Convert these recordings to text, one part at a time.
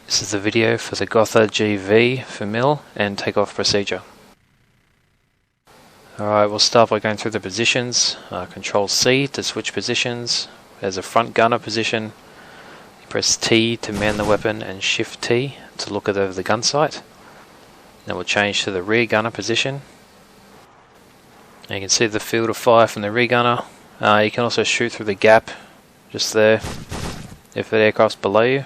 This is the video for the Gotha G.V familial and takeoff procedure. Alright, we'll start by going through the positions. Control C to switch positions. There's a front gunner position. You press T to man the weapon and Shift T to look over the gun sight. Then we'll change to the rear gunner position. And you can see the field of fire from the rear gunner. You can also shoot through the gap just there if the aircraft's below you.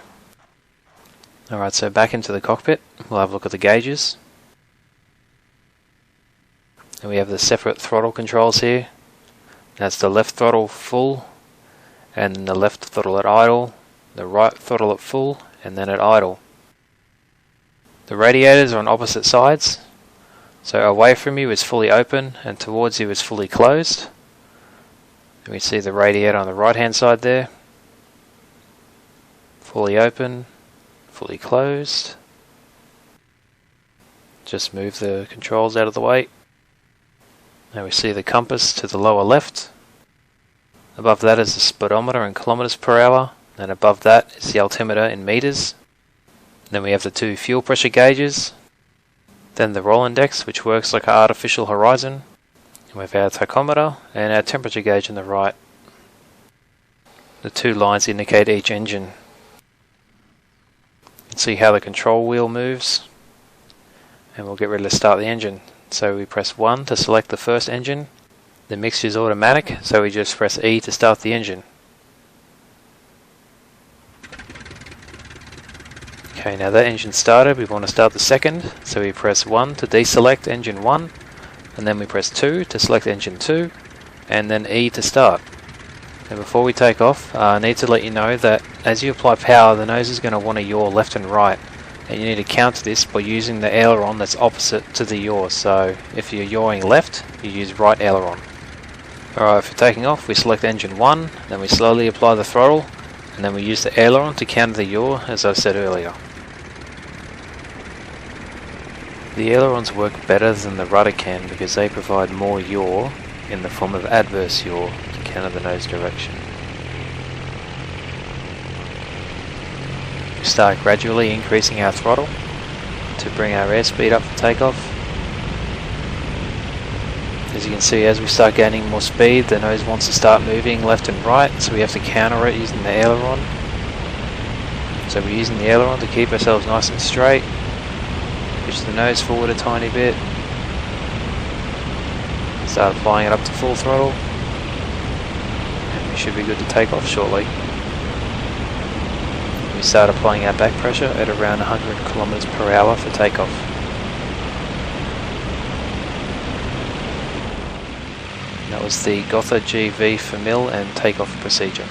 Alright, so back into the cockpit, we'll have a look at the gauges. And we have the separate throttle controls here. That's the left throttle full, and the left throttle at idle, the right throttle at full, and then at idle. The radiators are on opposite sides, so away from you is fully open and towards you is fully closed. And we see the radiator on the right hand side there, fully open, fully closed. Just move the controls out of the way. Now we see the compass to the lower left. Above that is the speedometer in kilometers per hour, and above that is the altimeter in meters. Then we have the two fuel pressure gauges, then the roll index, which works like an artificial horizon. And we have our tachometer and our temperature gauge on the right. The two lines indicate each engine. You can see how the control wheel moves, and we'll get ready to start the engine. So we press 1 to select the first engine. The mixture is automatic, so we just press E to start the engine. Okay, now that engine started, we want to start the second, so we press 1 to deselect engine 1, and then we press 2 to select engine 2, and then E to start. And before we take off, I need to let you know that as you apply power, the nose is going to want to yaw left and right, and you need to counter this by using the aileron that's opposite to the yaw. So if you're yawing left, you use right aileron. Alright, for taking off, we select engine 1, then we slowly apply the throttle, and then we use the aileron to counter the yaw, as I said earlier. The ailerons work better than the rudder can because they provide more yaw in the form of adverse yaw to counter the nose direction. We start gradually increasing our throttle to bring our airspeed up for takeoff. As you can see, as we start gaining more speed, the nose wants to start moving left and right, so we have to counter it using the aileron. So we're using the aileron to keep ourselves nice and straight. Push the nose forward a tiny bit. Start applying it up to full throttle. And we should be good to take off shortly. We start applying our back pressure at around 100 kilometers per hour for takeoff. That was the Gotha G.V familial and takeoff procedure.